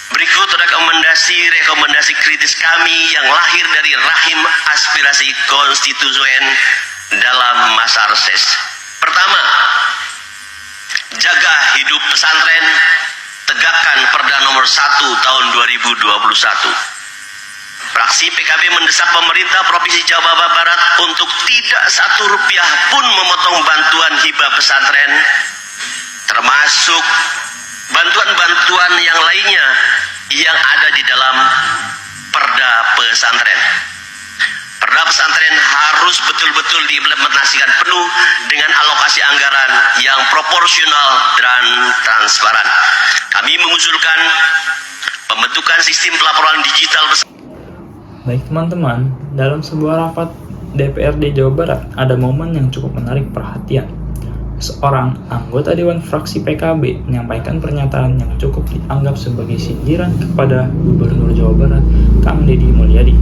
Berikut rekomendasi kritis kami yang lahir dari rahim aspirasi konstituen dalam masa reses. Pertama, jaga hidup pesantren, tegakkan Perda nomor 1 tahun 2021. Fraksi PKB mendesak pemerintah Provinsi Jawa Barat untuk tidak satu rupiah pun memotong bantuan hibah pesantren, termasuk bantuan-bantuan yang lainnya yang ada di dalam Perda pesantren. Perda pesantren harus betul-betul diimplementasikan penuh dengan alokasi anggaran yang proporsional dan transparan. Kami mengusulkan pembentukan sistem pelaporan digital pesantren. Baik teman-teman, dalam sebuah rapat DPRD Jawa Barat ada momen yang cukup menarik perhatian. Seorang anggota Dewan Fraksi PKB menyampaikan pernyataan yang cukup dianggap sebagai sindiran kepada Gubernur Jawa Barat, Kang Deddy Mulyadi.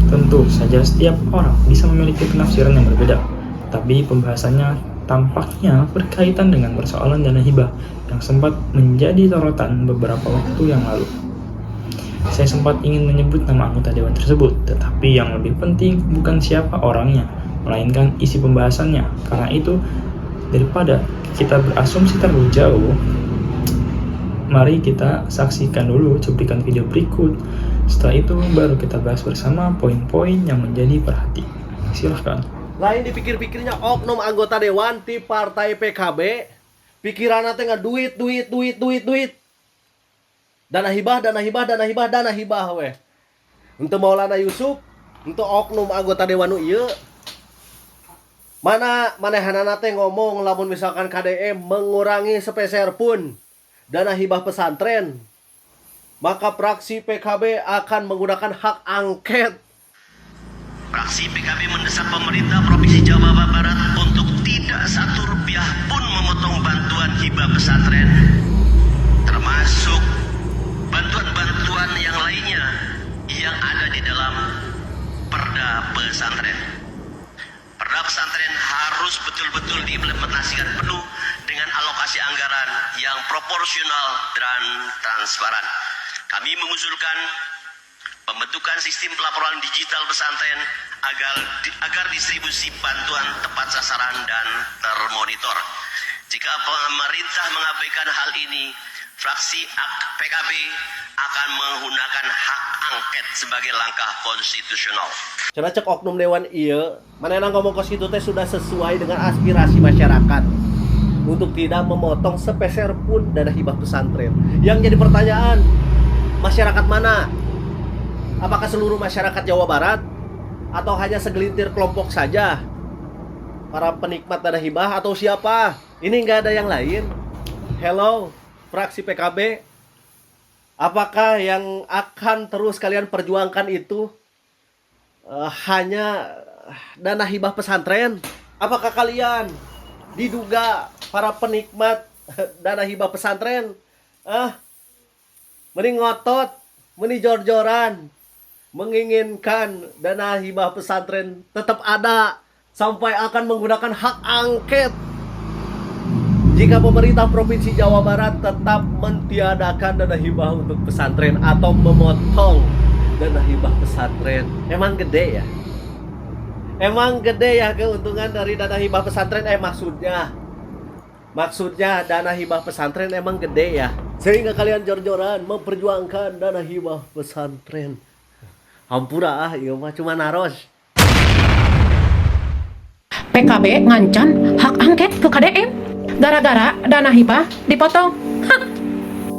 Tentu saja setiap orang bisa memiliki penafsiran yang berbeda, tapi pembahasannya tampaknya berkaitan dengan persoalan dana hibah yang sempat menjadi sorotan beberapa waktu yang lalu. Saya sempat ingin menyebut nama anggota dewan tersebut, tetapi yang lebih penting bukan siapa orangnya, melainkan isi pembahasannya. Karena itu, daripada kita berasumsi terlalu jauh, mari kita saksikan dulu cuplikan video berikut. Setelah itu baru kita bahas bersama poin-poin yang menjadi perhatian. Silahkan. Lain dipikir-pikirnya oknum anggota dewan di partai PKB, pikirannya tengah duit. Dana hibah weh. Untuk Maulana Yusuf, untuk oknum anggota dewan ieu. Mana manehanana teh ngomong lamun misalkan KDM mengurangi sepeser pun dana hibah pesantren, maka fraksi PKB akan menggunakan hak angket. Fraksi PKB mendesak pemerintah Provinsi Jawa Barat untuk tidak satu rupiah pun memotong bantuan hibah pesantren, termasuk bantuan-bantuan yang lainnya yang ada di dalam Perda pesantren. Perda pesantren harus betul-betul diimplementasikan penuh dengan alokasi anggaran yang proporsional dan transparan. Kami mengusulkan pembentukan sistem pelaporan digital pesantren agar distribusi bantuan tepat sasaran dan termonitor. Jika pemerintah mengabaikan hal ini, fraksi PKB akan menggunakan hak angket sebagai langkah konstitusional. Cenah cek oknum dewan ieu, manehna ngomong ke situ teh sudah sesuai dengan aspirasi masyarakat untuk tidak memotong sepeser pun dana hibah pesantren. Yang jadi pertanyaan, masyarakat mana? Apakah seluruh masyarakat Jawa Barat atau hanya segelintir kelompok saja? Para penikmat dana hibah atau siapa? Ini nggak ada yang lain. Hello, fraksi PKB, apakah yang akan terus kalian perjuangkan itu hanya dana hibah pesantren? Apakah kalian diduga para penikmat dana hibah pesantren mending ngotot, mending jor-joran menginginkan dana hibah pesantren tetap ada sampai akan menggunakan hak angket jika pemerintah Provinsi Jawa Barat tetap mentiadakan dana hibah untuk pesantren atau memotong dana hibah pesantren. Emang gede ya? Emang gede ya keuntungan dari dana hibah pesantren? Maksudnya dana hibah pesantren emang gede ya? Sehingga kalian jor-joran memperjuangkan dana hibah pesantren. Hampura iya mah cuma naros. PKB ngancan hak angket ke KDM gara-gara dana hibah dipotong.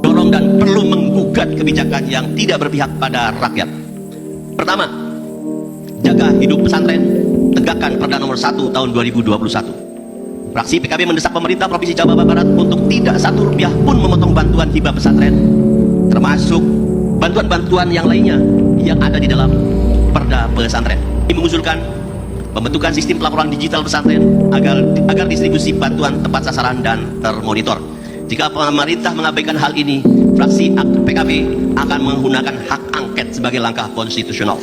Dorong dan perlu menggugat kebijakan yang tidak berpihak pada rakyat. Pertama, jaga hidup pesantren, tegakkan Perda nomor 1 tahun 2021. Fraksi PKB mendesak pemerintah Provinsi Jawa Barat untuk tidak satu rupiah pun memotong bantuan hibah pesantren, termasuk bantuan-bantuan yang lainnya yang ada di dalam Perda pesantren. Kami mengusulkan pembentukan sistem pelaporan digital pesantren agar distribusi bantuan tepat sasaran dan termonitor. Jika pemerintah mengabaikan hal ini, fraksi PKB akan menggunakan hak angket sebagai langkah konstitusional.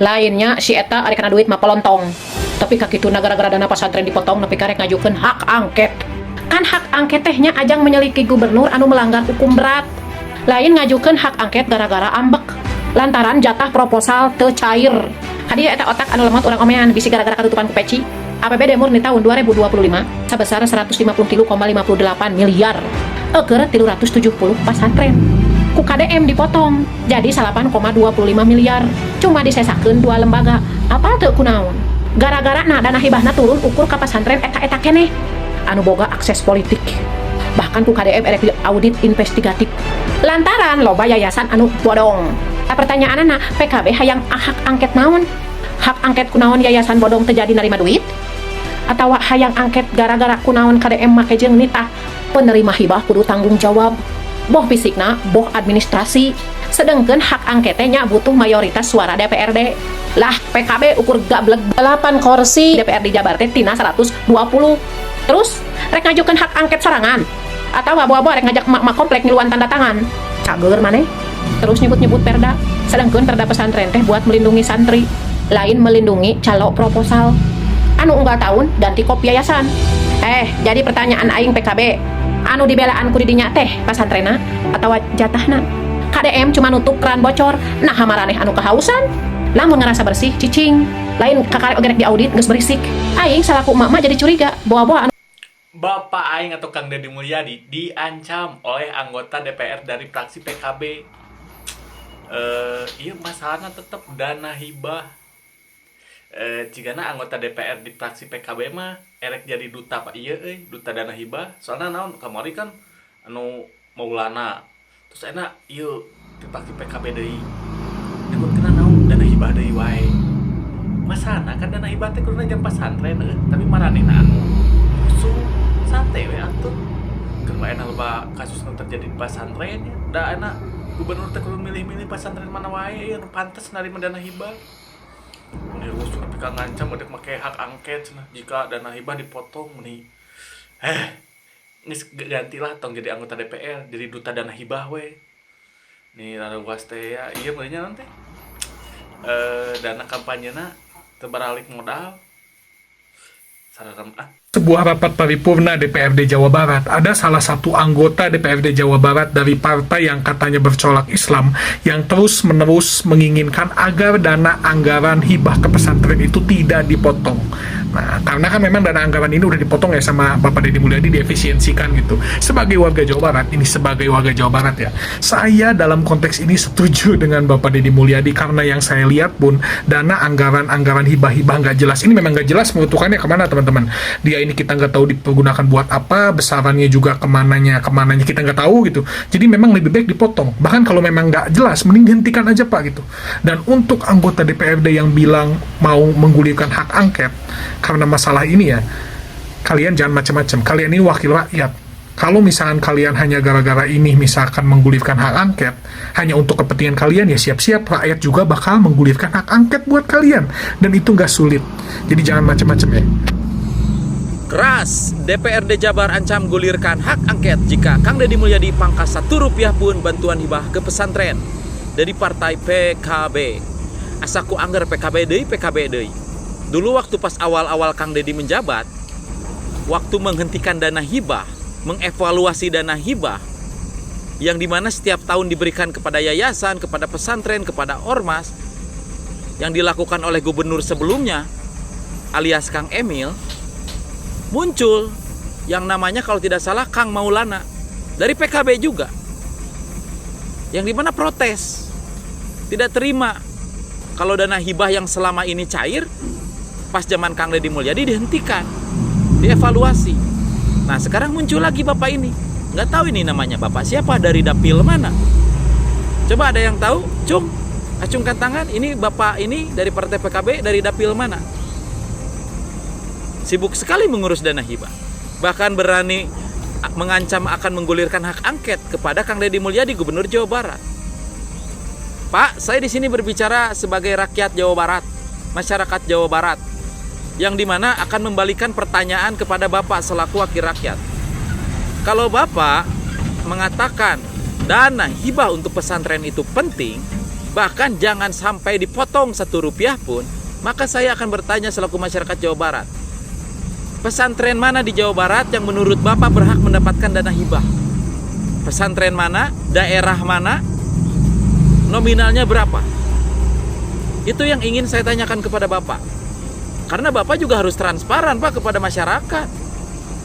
Lainnya si eta ari kana duit mah pelontong. Tapi kakituna gara-gara dana pesantren dipotong nepi karek ngajukeun hak angket. Kan hak angket tehnya ajang menyeliki gubernur anu melanggar hukum berat. Lain ngajukeun hak angket gara-gara ambek lantaran jatah proposal teu cair. Hadiah eta otak anu lemot urang omean bisi gara-gara katutupan ku peci. APBD murni tahun 2025 sebesar 150,58 miliar. Eukeur 370 pesantren. Ku KDM dipotong jadi 8,25 miliar. Cuma disesakeun 2 lembaga. Apa teu kunaon? Gara-gara dana hibahna turun ukur ka pesantren eta-eta keneh. Anu boga akses politik. Bahkan ku KDM erek audit investigatif. Lantaran loba yayasan anu bodong. Pertanyaanana PKB hayang hak angket naon? Hak angket kunaon yayasan bodong terjadi nerima duit? Atau hayang angket gara-gara kunaon KDM make jeung nitah penerima hibah kudu tanggung jawab boh fisikna boh administrasi sedangkan hak angketnya butuh mayoritas suara DPRD lah PKB ukur gableg 8 kursi DPRD Jabar teh tina 120 terus rek ngajukeun hak angket sorangan atau abo-abo rek ngajak mak komplek ngiluan tanda tangan cager maneh terus nyebut-nyebut perda sedangkan perda pesantren teh buat melindungi santri lain melindungi calo proposal anu unggal tahun ganti kop yayasan. Jadi pertanyaan aing PKB, anu dibelaan ku didinya teh pasantrena atau jatahna? KDM cuma nutup keran bocor, nah hamaraneh anu kehausan, lamun ngerasa bersih cicing, lain kakarek ogerek diaudit geus berisik. Aing salaku emak jadi curiga, bawa-bawa anu Bapak Aing atau Kang Deddy Mulyadi diancam oleh anggota DPR dari fraksi PKB. Iya masalahnya tetap dana hibah. Jigana anggota DPR di fraksi PKB mah erek jadi duta Pak iya duta dana hibah soalnya naon kamari kan anu Maulana terus enak iya di fraksi PKB deui nyebut kena naon dana hibah deui wae masana kan dana hibah teh kuduna jam pasantren tapi maranehna anu rusuh santai we atuh keur mah enak loba kasus nu terjadi di pasantren da enak gubernur teh kudu milih-milih pasantren mana wae anu pantes narima dana hibah. Ini rusuh tapi kan ngancam udah make hak angket cenah jika dana hibah dipotong nih. Geus gantilah tong jadi anggota DPR, jadi duta dana hibah we. Nih rada luas teh ya, ieu meureunnya naon teh? Dana kampanyena teu baralik modal. Sararem Sebuah rapat paripurna DPRD Jawa Barat, ada salah satu anggota DPRD Jawa Barat dari partai yang katanya bercolak Islam yang terus-menerus menginginkan agar dana anggaran hibah ke pesantren itu tidak dipotong. Nah, karena kan memang dana anggaran ini udah dipotong ya sama Bapak Deddy Mulyadi, diefisiensikan gitu. Sebagai warga Jawa Barat, ini sebagai warga Jawa Barat ya, saya dalam konteks ini setuju dengan Bapak Deddy Mulyadi karena yang saya lihat pun dana anggaran hibah-hibah nggak jelas. Ini memang nggak jelas mengutukannya kemana teman-teman. Dia ini kita nggak tahu dipergunakan buat apa, besarannya juga kemananya kita nggak tahu gitu. Jadi memang lebih baik dipotong. Bahkan kalau memang nggak jelas, mending dihentikan aja Pak gitu. Dan untuk anggota DPRD yang bilang mau menggulirkan hak angket karena masalah ini ya, kalian jangan macam-macam. Kalian ini wakil rakyat. Kalau misalkan kalian hanya gara-gara ini misalkan menggulirkan hak angket hanya untuk kepentingan kalian, ya siap-siap rakyat juga bakal menggulirkan hak angket buat kalian. Dan itu nggak sulit. Jadi jangan macam-macam ya. Keras, DPRD Jabar ancam gulirkan hak angket jika Kang Deddy Mulyadi pangkas Rp1 pun bantuan hibah ke pesantren dari partai PKB. Asaku anggar PKB deui. Dulu waktu pas awal-awal Kang Deddy menjabat, waktu menghentikan dana hibah, mengevaluasi dana hibah, yang dimana setiap tahun diberikan kepada yayasan, kepada pesantren, kepada ormas, yang dilakukan oleh gubernur sebelumnya, alias Kang Emil, muncul yang namanya kalau tidak salah Kang Maulana dari PKB juga, yang dimana protes, tidak terima kalau dana hibah yang selama ini cair pas zaman Kang Deddy Mulyadi dihentikan, dievaluasi. Nah sekarang muncul lagi bapak ini, nggak tahu ini namanya bapak siapa, dari dapil mana? Coba ada yang tahu? Acungkan tangan. Ini bapak ini dari partai PKB dari dapil mana? Sibuk sekali mengurus dana hibah. Bahkan berani mengancam akan menggulirkan hak angket kepada Kang Deddy Mulyadi, Gubernur Jawa Barat. Pak, saya di sini berbicara sebagai rakyat Jawa Barat, masyarakat Jawa Barat, yang dimana akan membalikan pertanyaan kepada Bapak selaku wakil rakyat. Kalau Bapak mengatakan dana hibah untuk pesantren itu penting, bahkan jangan sampai dipotong Rp1 pun, maka saya akan bertanya selaku masyarakat Jawa Barat, pesantren mana di Jawa Barat yang menurut Bapak berhak mendapatkan dana hibah? pesantren mana, daerah mana, nominalnya berapa. Itu yang ingin saya tanyakan kepada Bapak. Karena Bapak juga harus transparan, Pak, kepada masyarakat.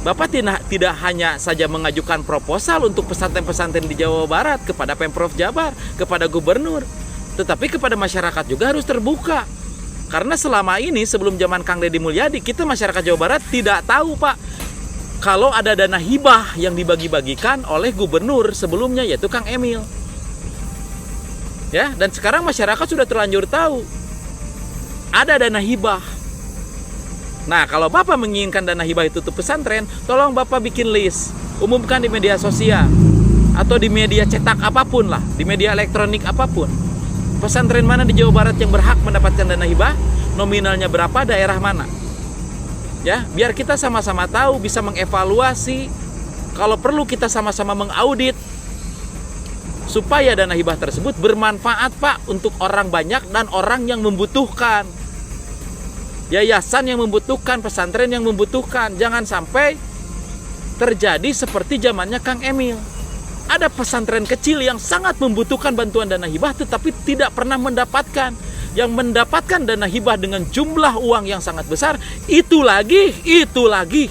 Bapak tidak hanya saja mengajukan proposal untuk pesantren-pesantren di Jawa Barat kepada Pemprov Jabar, kepada gubernur, tetapi kepada masyarakat juga harus terbuka. Karena selama ini sebelum zaman Kang Deddy Mulyadi, kita masyarakat Jawa Barat tidak tahu, Pak, kalau ada dana hibah yang dibagi-bagikan oleh gubernur sebelumnya, yaitu Kang Emil. Ya, dan sekarang masyarakat sudah terlanjur tahu ada dana hibah. Nah, kalau Bapak menginginkan dana hibah itu untuk pesantren, tolong Bapak bikin list, umumkan di media sosial atau di media cetak apapun lah, di media elektronik apapun. Pesantren mana di Jawa Barat yang berhak mendapatkan dana hibah, nominalnya berapa, daerah mana. Ya, biar kita sama-sama tahu, bisa mengevaluasi, kalau perlu kita sama-sama mengaudit supaya dana hibah tersebut bermanfaat, Pak, untuk orang banyak dan orang yang membutuhkan. Yayasan yang membutuhkan, pesantren yang membutuhkan. Jangan sampai terjadi seperti zamannya Kang Emil. Ada pesantren kecil yang sangat membutuhkan bantuan dana hibah tetapi tidak pernah mendapatkan. Yang mendapatkan dana hibah dengan jumlah uang yang sangat besar, itu lagi.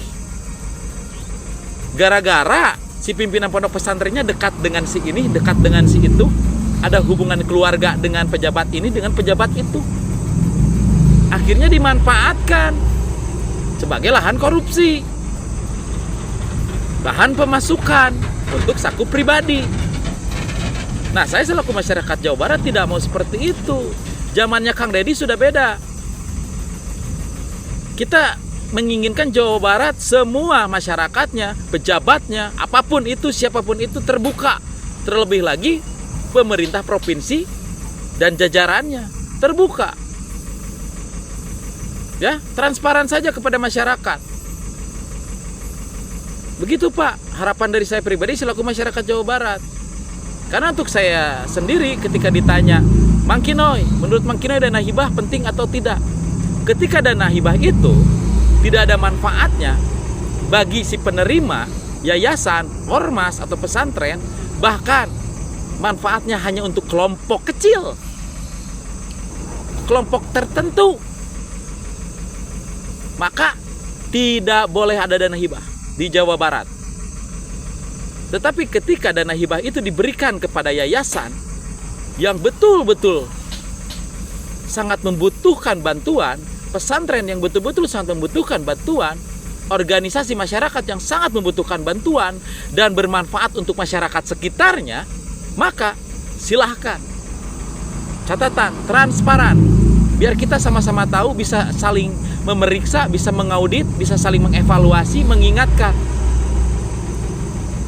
Gara-gara si pimpinan pondok pesantrennya dekat dengan si ini, dekat dengan si itu, ada hubungan keluarga dengan pejabat ini, dengan pejabat itu. Akhirnya dimanfaatkan sebagai lahan korupsi, lahan pemasukan untuk saku pribadi. Nah, saya selaku masyarakat Jawa Barat tidak mau seperti itu. Zamannya Kang Deddy sudah beda. Kita menginginkan Jawa Barat semua masyarakatnya, pejabatnya, apapun itu, siapapun itu terbuka. Terlebih lagi pemerintah provinsi dan jajarannya terbuka. Ya, transparan saja kepada masyarakat. Begitu, Pak, harapan dari saya pribadi selaku masyarakat Jawa Barat. Karena untuk saya sendiri ketika ditanya, Mang Kinoy, menurut Mang Kinoy dana hibah penting atau tidak? Ketika dana hibah itu tidak ada manfaatnya bagi si penerima, yayasan, ormas atau pesantren, bahkan manfaatnya hanya untuk kelompok kecil, kelompok tertentu, maka tidak boleh ada dana hibah di Jawa Barat. Tetapi ketika dana hibah itu diberikan kepada yayasan yang betul-betul sangat membutuhkan bantuan, pesantren yang betul-betul sangat membutuhkan bantuan, organisasi masyarakat yang sangat membutuhkan bantuan dan bermanfaat untuk masyarakat sekitarnya, maka silahkan. Catatan, transparan. Biar kita sama-sama tahu, bisa saling memeriksa, bisa mengaudit, bisa saling mengevaluasi, mengingatkan.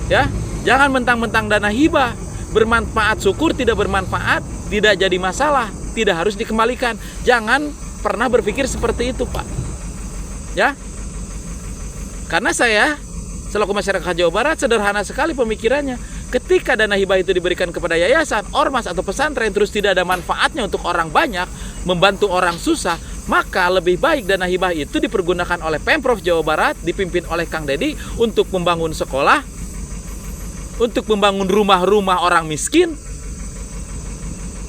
Ya, jangan mentang-mentang dana hibah bermanfaat, syukur, tidak bermanfaat, tidak jadi masalah, tidak harus dikembalikan. Jangan pernah berpikir seperti itu, Pak. Ya. Karena saya selaku masyarakat Jawa Barat sederhana sekali pemikirannya. Ketika dana hibah itu diberikan kepada yayasan, ormas atau pesantren terus tidak ada manfaatnya untuk orang banyak, membantu orang susah, maka lebih baik dana hibah itu dipergunakan oleh Pemprov Jawa Barat dipimpin oleh Kang Deddy untuk membangun sekolah, untuk membangun rumah-rumah orang miskin,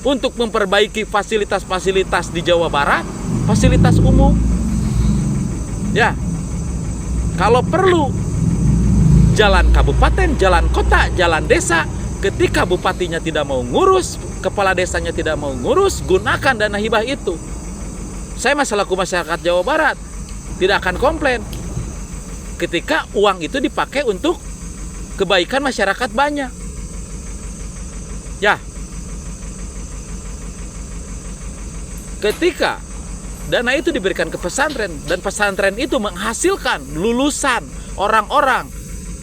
untuk memperbaiki fasilitas-fasilitas di Jawa Barat, fasilitas umum. Ya. Kalau perlu jalan kabupaten, jalan kota, jalan desa, ketika bupatinya tidak mau ngurus, kepala desanya tidak mau ngurus, gunakan dana hibah itu. Saya selaku masyarakat Jawa Barat tidak akan komplain ketika uang itu dipakai untuk kebaikan masyarakat banyak. Ya. Ketika dana itu diberikan ke pesantren dan pesantren itu menghasilkan lulusan orang-orang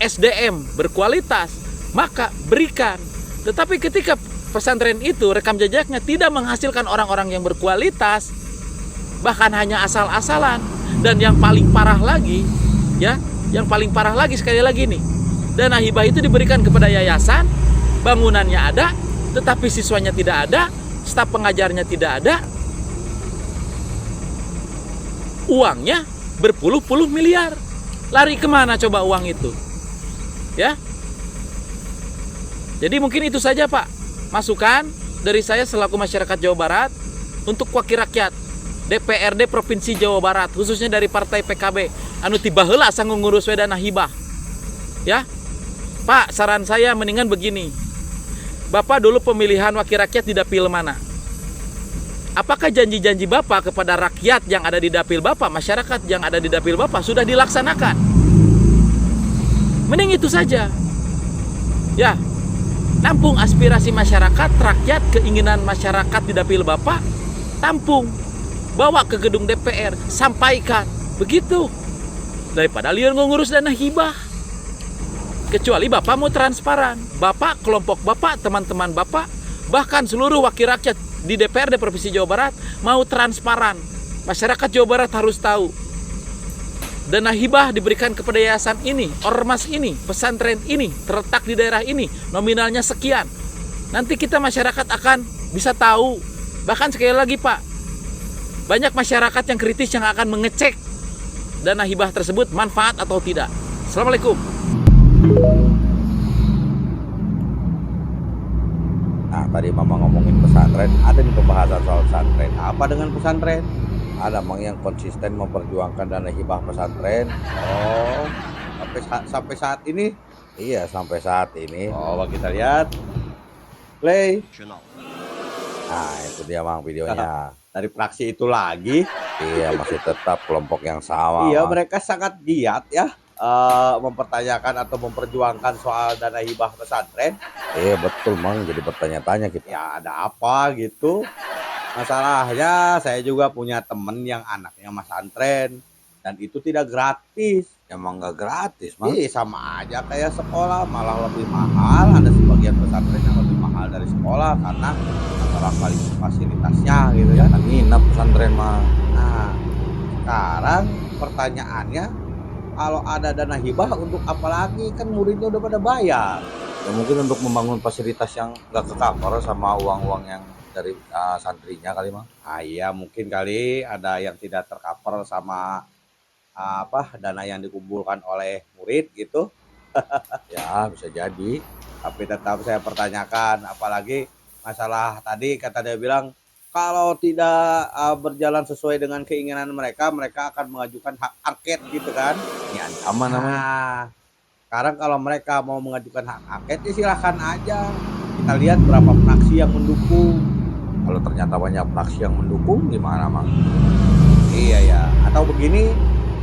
SDM berkualitas, maka berikan. Tetapi ketika pesantren itu rekam jejaknya tidak menghasilkan orang-orang yang berkualitas, bahkan hanya asal-asalan, dan yang paling parah lagi, ya, yang paling parah lagi sekali lagi nih, dana hibah itu diberikan kepada yayasan, bangunannya ada, tetapi siswanya tidak ada, staf pengajarnya tidak ada, uangnya berpuluh-puluh miliar. Lari kemana coba uang itu? Ya. Jadi mungkin itu saja Pak, masukan dari saya selaku masyarakat Jawa Barat untuk wakil rakyat DPRD Provinsi Jawa Barat, khususnya dari Partai PKB, anu tiba heula asa ngurus we dana hibah. Ya. Pak, saran saya mendingan begini. Bapak dulu pemilihan wakil rakyat di dapil mana? Apakah janji-janji Bapak kepada rakyat yang ada di dapil Bapak, masyarakat yang ada di dapil Bapak sudah dilaksanakan? Mending itu saja. Ya, tampung aspirasi masyarakat, rakyat, keinginan masyarakat di dapil Bapak, tampung, bawa ke gedung DPR, sampaikan, begitu. Daripada liar ngurus dana hibah. Kecuali Bapak mau transparan, Bapak, kelompok Bapak, teman-teman Bapak, bahkan seluruh wakil rakyat di DPRD Provinsi Jawa Barat mau transparan. Masyarakat Jawa Barat harus tahu dana hibah diberikan kepada yayasan ini, ormas ini, pesantren ini, terletak di daerah ini, nominalnya sekian. Nanti kita masyarakat akan bisa tahu. Bahkan sekali lagi Pak, banyak masyarakat yang kritis yang akan mengecek dana hibah tersebut manfaat atau tidak. Assalamualaikum. Nah, tadi Mama ngomongin pesantren, ada nih pembahasan soal pesantren. Apa dengan pesantren? Ada Mang yang konsisten memperjuangkan dana hibah pesantren. Oh, sampai saat ini? Iya, sampai saat ini. Oh, kita lihat. Play. Nah, itu dia Mang videonya. Dari fraksi itu lagi? Iya, masih tetap kelompok yang sama. Iya, Mang. Mereka sangat giat ya. Mempertanyakan atau memperjuangkan soal dana hibah pesantren. Betul Mang, jadi bertanya-tanya gitu. Ya ada apa gitu. Masalahnya saya juga punya temen yang anaknya pesantren dan itu tidak gratis. Emang nggak gratis Mang? Sama aja kayak sekolah, malah lebih mahal. Ada sebagian pesantren yang lebih mahal dari sekolah karena masalah fasilitasnya gitu ya. Nginep pesantren Mang. Nah sekarang pertanyaannya, kalau ada dana hibah untuk apa lagi? Kan muridnya udah pada bayar. Ya mungkin untuk membangun fasilitas yang nggak ke-cover sama uang-uang yang dari santrinya kali Mang. Iya mungkin kali ada yang tidak tercover sama dana yang dikumpulkan oleh murid gitu. Ya bisa jadi. Tapi tetap saya pertanyakan, apalagi masalah tadi kata dia bilang kalau tidak berjalan sesuai dengan keinginan mereka, mereka akan mengajukan hak angket gitu kan. Ini ancaman namanya. Sekarang kalau mereka mau mengajukan hak angket, ya silahkan aja. Kita lihat berapa fraksi yang mendukung. Kalau ternyata banyak fraksi yang mendukung, gimana Mang? Iya ya. Atau begini,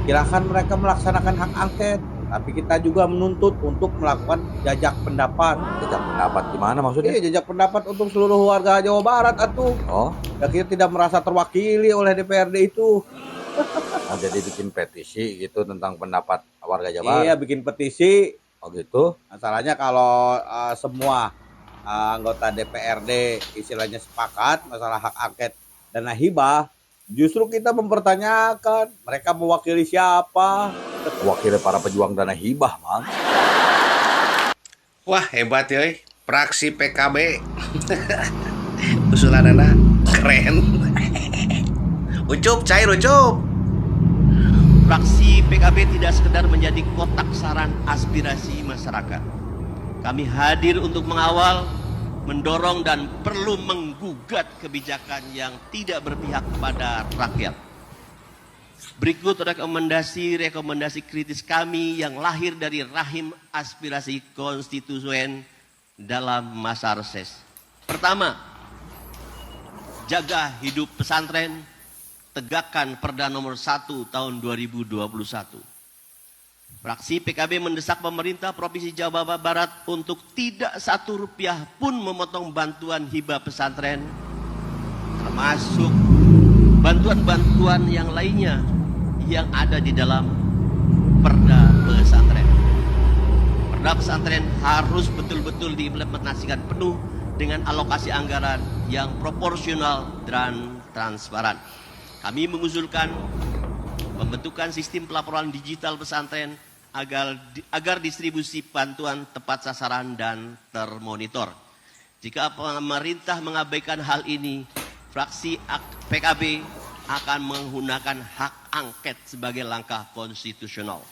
silahkan mereka melaksanakan hak angket. Tapi kita juga menuntut untuk melakukan jajak pendapat. Jajak pendapat gimana maksudnya? Iya, jajak pendapat untuk seluruh warga Jawa Barat atuh. Oh, ya kita tidak merasa terwakili oleh DPRD itu. Nah, jadi bikin petisi gitu tentang pendapat warga Jawa Barat. Iya, bikin petisi. Oh gitu. Masalahnya kalau semua anggota DPRD istilahnya sepakat masalah hak angket dana hibah, justru kita mempertanyakan mereka mewakili siapa? Mewakili para pejuang dana hibah, Mang. Wah hebat ya, fraksi PKB. Usulanana keren. Ucup, cair ucup. Fraksi PKB tidak sekedar menjadi kotak saran aspirasi masyarakat. Kami hadir untuk mengawal, mendorong dan perlu menggugat kebijakan yang tidak berpihak pada rakyat. Berikut rekomendasi kritis kami yang lahir dari rahim aspirasi konstituen dalam masa reses. Pertama, jaga hidup pesantren, tegakkan Perda nomor 1 tahun 2021. Fraksi PKB mendesak pemerintah Provinsi Jawa Barat untuk tidak satu rupiah pun memotong bantuan hibah pesantren, termasuk bantuan-bantuan yang lainnya yang ada di dalam Perda pesantren. Perda pesantren harus betul-betul diimplementasikan penuh dengan alokasi anggaran yang proporsional dan transparan. Kami mengusulkan pembentukan sistem pelaporan digital pesantren agar distribusi bantuan tepat sasaran dan termonitor. Jika pemerintah mengabaikan hal ini, fraksi PKB akan menggunakan hak angket sebagai langkah konstitusional.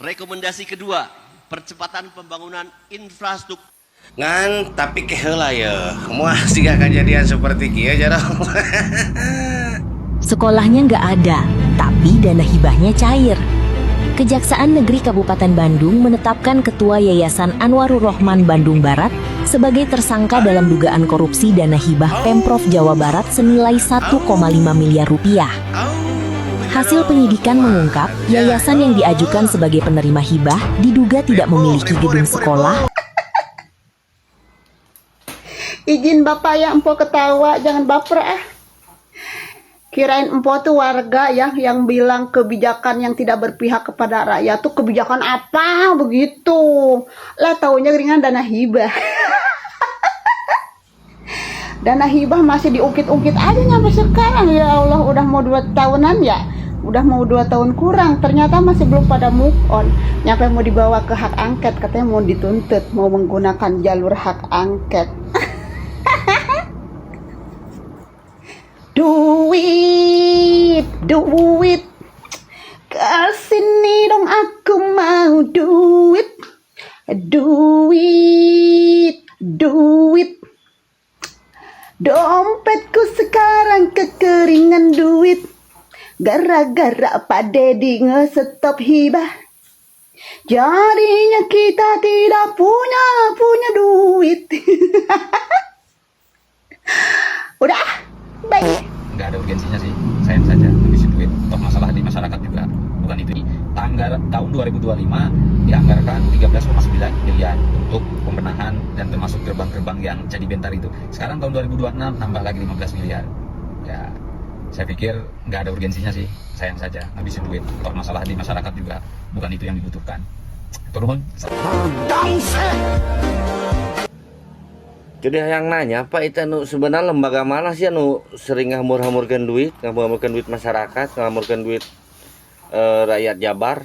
Rekomendasi kedua, percepatan pembangunan infrastruktur. Ngan tapi keheula ya. Moal siga kejadian seperti kieu jarang. Sekolahnya nggak ada, tapi dana hibahnya cair. Kejaksaan Negeri Kabupaten Bandung menetapkan Ketua Yayasan Anwarur Rohman Bandung Barat sebagai tersangka dalam dugaan korupsi dana hibah Pemprov Jawa Barat senilai 1,5 miliar rupiah. Hasil penyidikan mengungkap, yayasan yang diajukan sebagai penerima hibah diduga tidak memiliki gedung sekolah. Izin Bapak ya, Empo ketawa, jangan baper ah. Kirain Empo tuh warga ya yang bilang kebijakan yang tidak berpihak kepada rakyat tuh kebijakan apa begitu. Lah taunya ringan dana hibah. Dana hibah masih diungkit-ungkit aja sampai sekarang, ya Allah, udah mau 2 tahunan ya. Udah mau 2 tahun kurang, ternyata masih belum pada move on. Nyampe mau dibawa ke hak angket, katanya mau dituntut, mau menggunakan jalur hak angket. Duit, duit, kesini dong aku mau duit, duit, duit. Dompetku sekarang kekeringan duit, gara-gara Pak Dedi nge-stop hibah. Jadinya kita tidak punya duit. Udah, baik. Nggak ada urgensinya sih, sayang saja habis duit. Toh masalah di masyarakat juga bukan itu. Tahun 2025 dianggarkan 13,9 miliar untuk pembenahan dan termasuk gerbang-gerbang yang jadi bentar itu. Sekarang tahun 2026 nambah lagi 15 miliar. Ya, saya pikir nggak ada urgensinya sih, sayang saja habisin duit. Toh masalah di masyarakat juga bukan itu yang dibutuhkan. Turun. Jadi yang nanya, Pak, itu sebenarnya lembaga mana sih anu sering ngamur-hamurkan duit masyarakat, ngamurkan duit rakyat Jabar?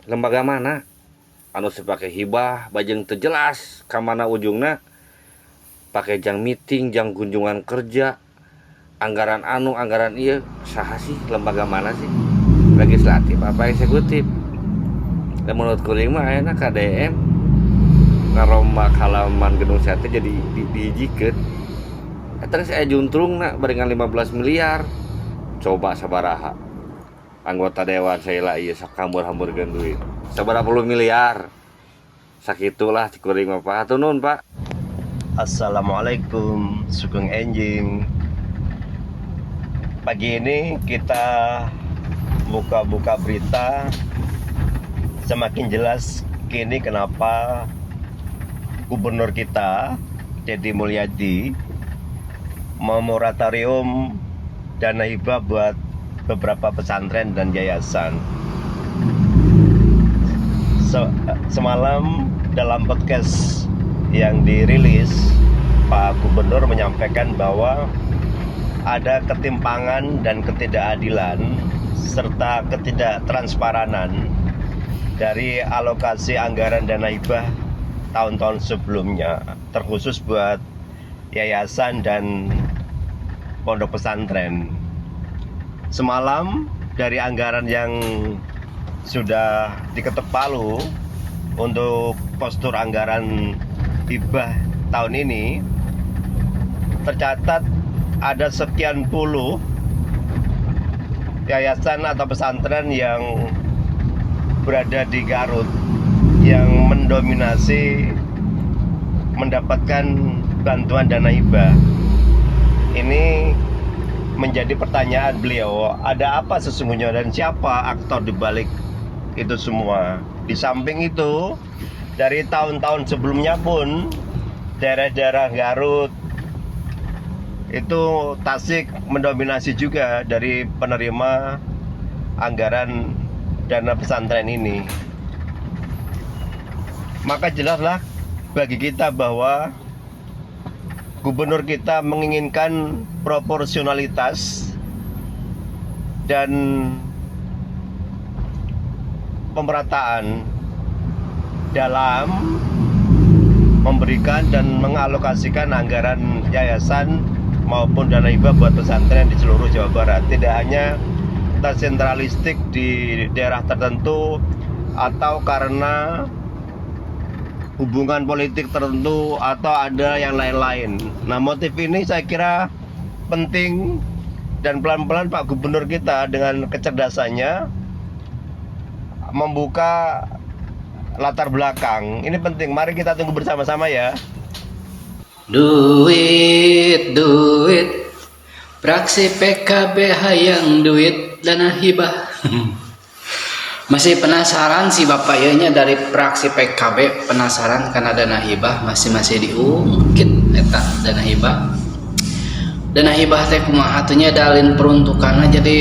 Lembaga mana? Anu sepake hibah, bajeng teu jelas ka mana ujungna. Pakai jang meeting, jang kunjungan kerja, anggaran anu, anggaran ieu, saha sih lembaga mana sih? Legislatif apa eksekutif? Dan menurut kuring mah enak KDM ngarombak halaman gedung sate jadi dihijikeun. Eta saya juntrung nak barengan 15 miliar. Coba sabaraha anggota dewan saya ieu sok hambur-hamburkeun duit. Sabaraha puluh miliar. Sakitulah cikuring mah Pak. Hatur nuhun Pak. Assalamualaikum, Sugeng Enjing. Pagi ini kita buka-buka berita, semakin jelas kini kenapa Gubernur kita, Deddy Mulyadi, memoratorium dana hibah buat beberapa pesantren dan yayasan. Semalam dalam podcast yang dirilis, Pak Gubernur menyampaikan bahwa ada ketimpangan dan ketidakadilan serta ketidaktransparan dari alokasi anggaran dana hibah tahun-tahun sebelumnya, terkhusus buat yayasan dan pondok pesantren. Semalam dari anggaran yang sudah diketok palu untuk postur anggaran hibah tahun ini, tercatat ada sekian puluh yayasan atau pesantren yang berada di Garut yang mendominasi mendapatkan bantuan dana hibah. Ini menjadi pertanyaan beliau, ada apa sesungguhnya dan siapa aktor di balik itu semua? Di samping itu, dari tahun-tahun sebelumnya pun daerah-daerah Garut itu Tasik mendominasi juga dari penerima anggaran dana pesantren ini. Maka jelaslah bagi kita bahwa gubernur kita menginginkan proporsionalitas dan pemerataan dalam memberikan dan mengalokasikan anggaran yayasan maupun dana hibah buat pesantren di seluruh Jawa Barat. Tidak hanya tersentralistik di daerah tertentu, atau karena hubungan politik tertentu atau ada yang lain-lain. Nah, motif ini saya kira penting dan pelan-pelan Pak Gubernur kita dengan kecerdasannya membuka latar belakang. Ini penting, mari kita tunggu bersama-sama ya. Duit, fraksi PKB hayang duit dana hibah. Masih penasaran sih Bapak ya dari fraksi PKB, penasaran karena dana hibah masih diungkit eta dana hibah. Dana hibah teh kumaha atunya dalin peruntukanna jadi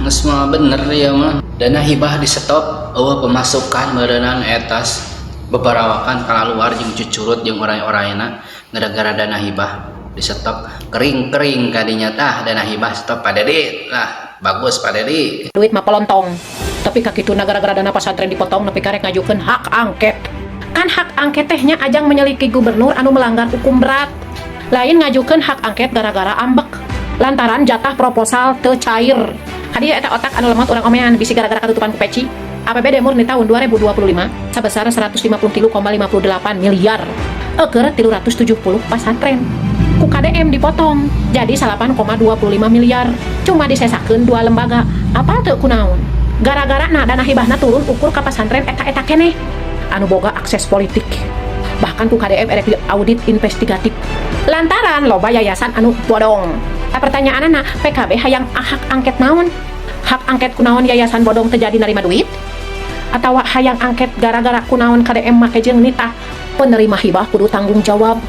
geus mah bener ya mah. Dana hibah di stop eueuh pemasukan meureunana etas bebarawakan kalaluar jeung cucurut jeung orang-orangna gara-gara dana hibah di stop kering kadinya tah dana hibah stop Pak Dedi. Lah bagus Pak Dedi. Duit mah pelontong. Tapi kakituna gara-gara dana pesantren dipotong nepi karek ngajukeun hak angket. Kan hak angket tehnya ajang menyeliki gubernur anu melanggar hukum berat. Lain ngajukeun hak angket gara-gara ambek lantaran jatah proposal teu cair. Hadiah eta otak anu lemot urang omean bisi gara-gara katutupan ku peci. APBD murni tahun 2025 sebesar 153,58 miliar. Eukeur 370 pesantren. Ku KDM dipotong jadi 8,25 miliar. Cuma disesakeun 2 lembaga. Apa teu kunaon? Gara-gara dana hibahna turun ukur ka pesantren eta keneh anu boga akses politik. Bahkan ku KDM erek audit investigatif. Lantaran loba yayasan anu bodong. Pertanyaanna PKB hayang hak angket naon? Hak angket kunaon yayasan bodong terjadi narima duit? Atau hayang angket gara-gara kunaon KDM make jeung nitah penerima hibah kudu tanggung jawab?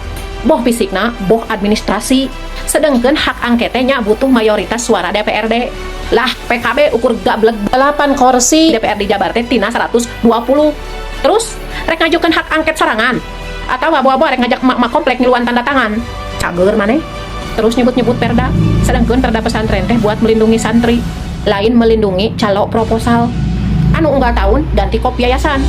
Boh fisikna, boh administrasi. Sedengkeun hak angketnya butuh mayoritas suara DPRD. Lah PKB ukur gableg 8 kursi DPRD Jabar teh tina 120. Terus rek ngajukeun hak angket sorangan atau abo-abo rek ngajak mak komplek ngiluan tanda tangan. Cager maneh. Terus nyebut-nyebut perda. Sedengkeun perda pesantren teh buat melindungi santri, lain melindungi calo proposal. Anu unggal tahun ganti kop yayasan.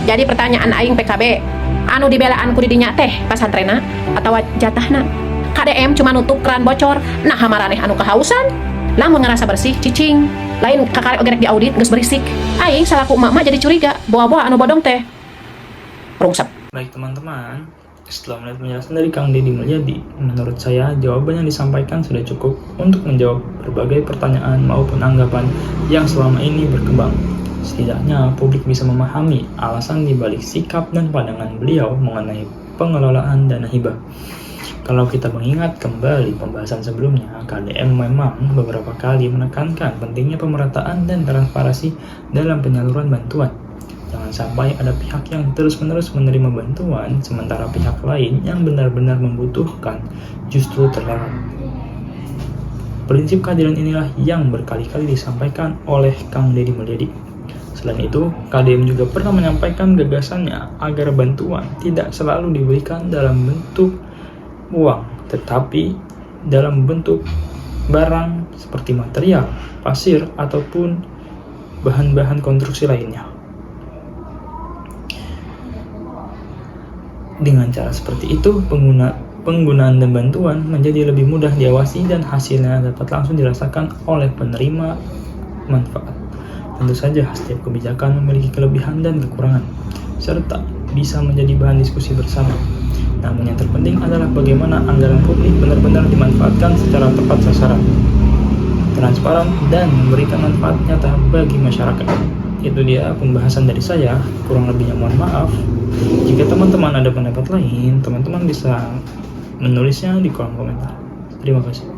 Jadi pertanyaan aing PKB, anu dibelaan ku didinya teh pesantrenna atau jatahna? KDM cuma nutup keran bocor. Nah hamaraneh anu kehausan, lamun ngerasa bersih cicing, lain kakarek ogerek di audit geus berisik. Aing salaku emak jadi curiga, bawa-bawa anu bodong teh rungsep. Baik teman-teman, setelah melihat penjelasan dari Kang Deddy Mulyadi, menurut saya jawaban yang disampaikan sudah cukup untuk menjawab berbagai pertanyaan maupun anggapan yang selama ini berkembang. Setidaknya publik bisa memahami alasan dibalik sikap dan pandangan beliau mengenai pengelolaan dana hibah. Kalau kita mengingat kembali pembahasan sebelumnya, KDM memang beberapa kali menekankan pentingnya pemerataan dan transparansi dalam penyaluran bantuan. Jangan sampai ada pihak yang terus-menerus menerima bantuan, sementara pihak lain yang benar-benar membutuhkan justru terlewat. Prinsip keadilan inilah yang berkali-kali disampaikan oleh Kang Deddy Mulyadi. Selain itu, KDM juga pernah menyampaikan gagasannya agar bantuan tidak selalu diberikan dalam bentuk uang, tetapi dalam bentuk barang seperti material, pasir, ataupun bahan-bahan konstruksi lainnya. Dengan cara seperti itu, penggunaan dan bantuan menjadi lebih mudah diawasi dan hasilnya dapat langsung dirasakan oleh penerima manfaat. Tentu saja setiap kebijakan memiliki kelebihan dan kekurangan, serta bisa menjadi bahan diskusi bersama. Namun yang terpenting adalah bagaimana anggaran publik benar-benar dimanfaatkan secara tepat sasaran, transparan, dan memberikan manfaat nyata bagi masyarakat. Itu dia pembahasan dari saya, kurang lebihnya mohon maaf. Jika teman-teman ada pendapat lain, teman-teman bisa menulisnya di kolom komentar. Terima kasih.